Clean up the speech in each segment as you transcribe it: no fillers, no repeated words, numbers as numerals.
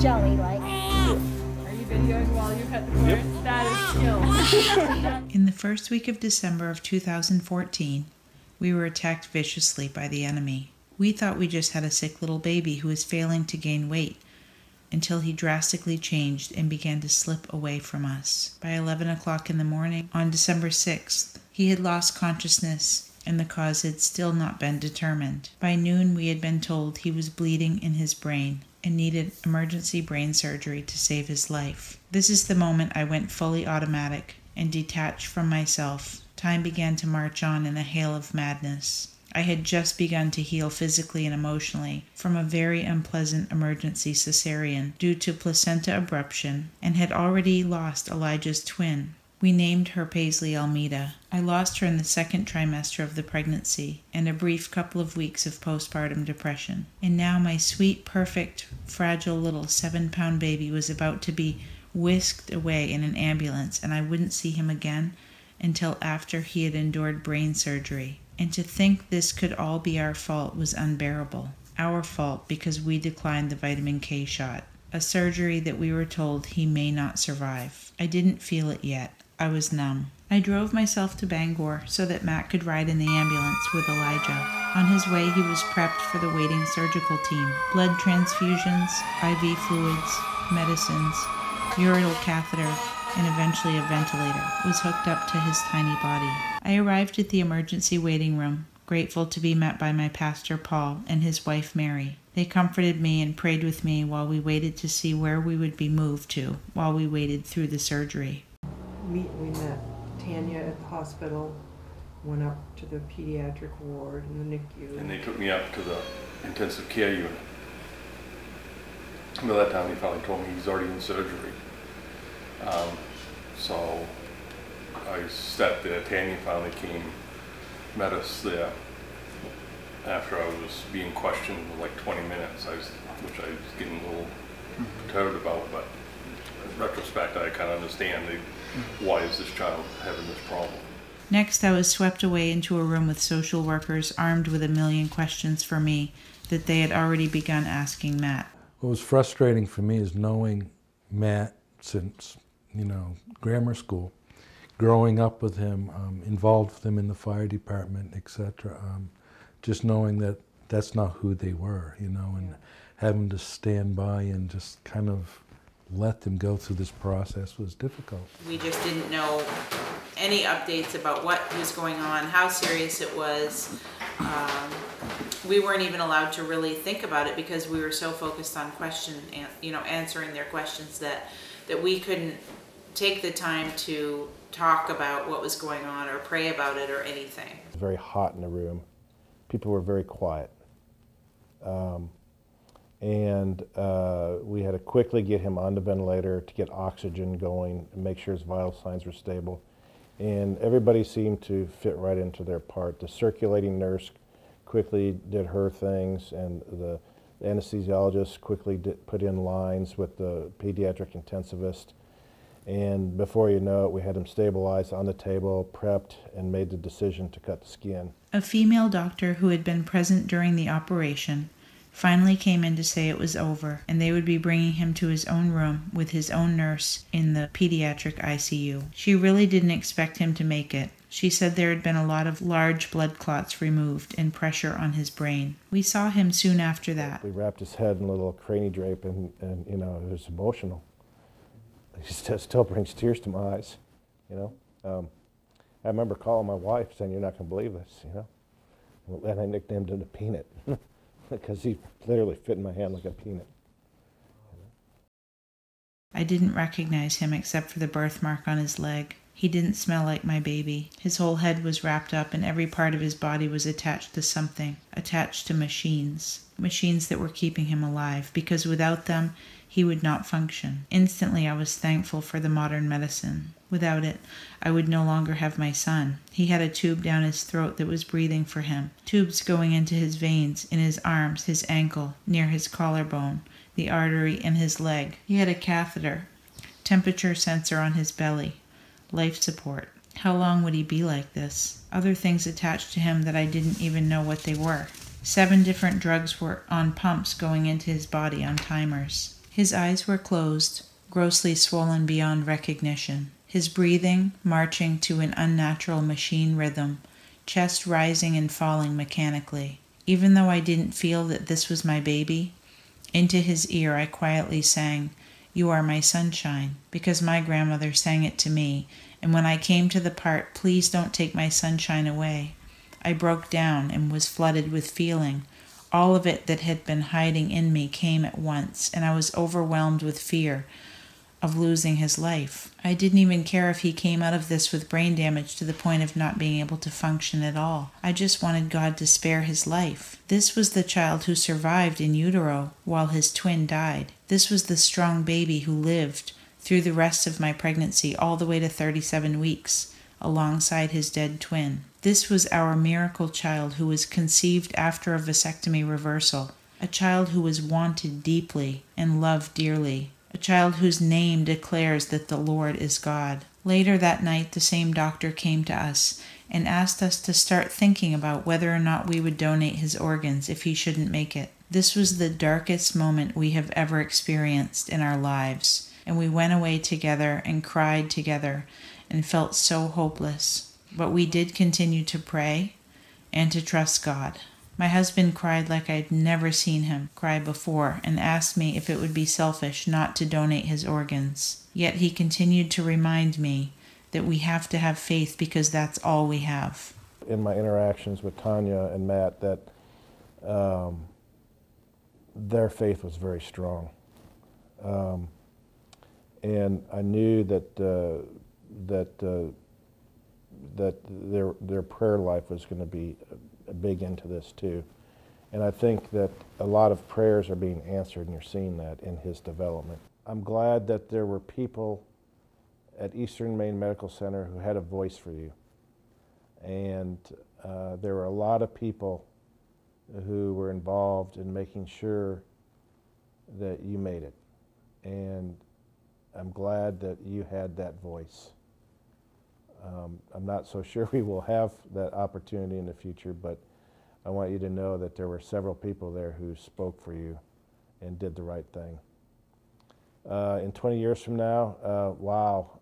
jelly, like. Are you videoing while you cut the cord? Yep. That is skill. In the first week of December of 2014, we were attacked viciously by the enemy. We thought we just had a sick little baby who was failing to gain weight until he drastically changed and began to slip away from us. By 11 o'clock in the morning on December 6th, he had lost consciousness and the cause had still not been determined. By noon, we had been told he was bleeding in his brain and needed emergency brain surgery to save his life. This is the moment I went fully automatic and detached from myself. Time began to march on in a hail of madness. I had just begun to heal physically and emotionally from a very unpleasant emergency cesarean due to placenta abruption and had already lost Elijah's twin. We named her Paisley Almeida. I lost her in the second trimester of the pregnancy and a brief couple of weeks of postpartum depression. And now my sweet, perfect, fragile little 7-pound baby was about to be whisked away in an ambulance, and I wouldn't see him again until after he had endured brain surgery. And to think this could all be our fault was unbearable. Our fault because we declined the vitamin K shot, a surgery that we were told he may not survive. I didn't feel it yet. I was numb. I drove myself to Bangor so that Matt could ride in the ambulance with Elijah. On his way, he was prepped for the waiting surgical team. Blood transfusions, IV fluids, medicines, ureteral catheter, and eventually a ventilator was hooked up to his tiny body. I arrived at the emergency waiting room, grateful to be met by my pastor Paul and his wife Mary. They comforted me and prayed with me while we waited to see where we would be moved to while we waited through the surgery. We met Tanya at the hospital, went up to the pediatric ward in the NICU. And they took me up to the intensive care unit. By that time, he finally told me he's already in surgery. So I sat there. Tanya finally came, met us there after I was being questioned for like 20 minutes, which I was getting a little perturbed about, but in retrospect, I kind of understand why is this child having this problem. Next, I was swept away into a room with social workers armed with a million questions for me that they had already begun asking Matt. What was frustrating for me is knowing Matt since, grammar school, growing up with him, involved with him in the fire department, etc. Just knowing that that's not who they were, and having to stand by and just kind of let them go through this process was difficult. We just didn't know any updates about what was going on, how serious it was. We weren't even allowed to really think about it because we were so focused on answering their questions that we couldn't take the time to talk about what was going on or pray about it or anything. It was very hot in the room. People were very quiet. We had to quickly get him on the ventilator to get oxygen going and make sure his vital signs were stable. And everybody seemed to fit right into their part. The circulating nurse quickly did her things, and the anesthesiologist quickly put in lines with the pediatric intensivist. And before you know it, we had him stabilized on the table, prepped, and made the decision to cut the skin. A female doctor who had been present during the operation finally came in to say it was over, and they would be bringing him to his own room with his own nurse in the pediatric ICU. She really didn't expect him to make it. She said there had been a lot of large blood clots removed and pressure on his brain. We saw him soon after that. We wrapped his head in a little crani drape, and it was emotional. It still brings tears to my eyes, I remember calling my wife saying, "You're not going to believe this," And I nicknamed him the Peanut because he literally fit in my hand like a peanut. I didn't recognize him except for the birthmark on his leg. He didn't smell like my baby. His whole head was wrapped up and every part of his body was attached to something, attached to machines that were keeping him alive, because without them, he would not function. Instantly, I was thankful for the modern medicine. Without it, I would no longer have my son. He had a tube down his throat that was breathing for him, tubes going into his veins, in his arms, his ankle, near his collarbone, the artery in his leg. He had a catheter, temperature sensor on his belly, life support. How long would he be like this? Other things attached to him that I didn't even know what they were. 7 different drugs were on pumps going into his body on timers. His eyes were closed, grossly swollen beyond recognition. His breathing marching to an unnatural machine rhythm, chest rising and falling mechanically. Even though I didn't feel that this was my baby, into his ear I quietly sang, "You are my sunshine," because my grandmother sang it to me, and when I came to the part, "Please don't take my sunshine away," I broke down and was flooded with feeling. All of it that had been hiding in me came at once, and I was overwhelmed with fear of losing his life. I didn't even care if he came out of this with brain damage to the point of not being able to function at all. I just wanted God to spare his life. This was the child who survived in utero while his twin died. This was the strong baby who lived through the rest of my pregnancy all the way to 37 weeks alongside his dead twin. This was our miracle child who was conceived after a vasectomy reversal, a child who was wanted deeply and loved dearly, a child whose name declares that the Lord is God. Later that night, the same doctor came to us and asked us to start thinking about whether or not we would donate his organs if he shouldn't make it. This was the darkest moment we have ever experienced in our lives, and we went away together and cried together and felt so hopeless. But we did continue to pray and to trust God. My husband cried like I'd never seen him cry before and asked me if it would be selfish not to donate his organs. Yet he continued to remind me that we have to have faith because that's all we have. In my interactions with Tanya and Matt, that their faith was very strong. And I knew that their prayer life was going to be big into this too. And I think that a lot of prayers are being answered, and you're seeing that in his development. I'm glad that there were people at Eastern Maine Medical Center who had a voice for you. And there were a lot of people who were involved in making sure that you made it. And I'm glad that you had that voice. I'm not so sure we will have that opportunity in the future, but I want you to know that there were several people there who spoke for you and did the right thing. In 20 years from now, wow,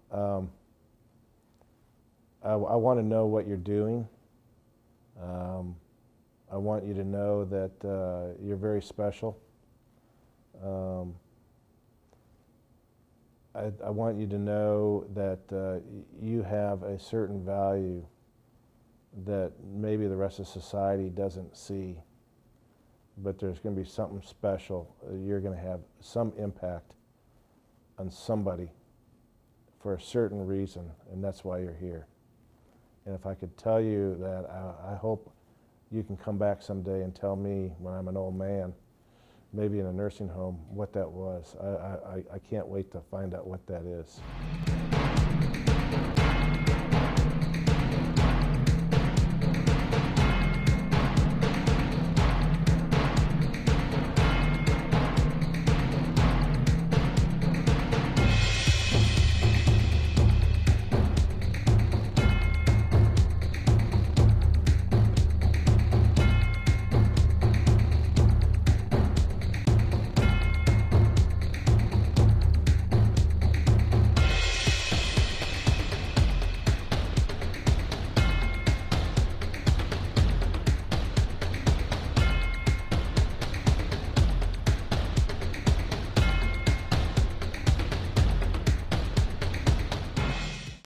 I want to know what you're doing. I want you to know that you're very special. I want you to know that you have a certain value that maybe the rest of society doesn't see, but there's going to be something special. You're going to have some impact on somebody for a certain reason, and that's why you're here. And if I could tell you that, I hope you can come back someday and tell me when I'm an old man, maybe in a nursing home, what that was. I can't wait to find out what that is.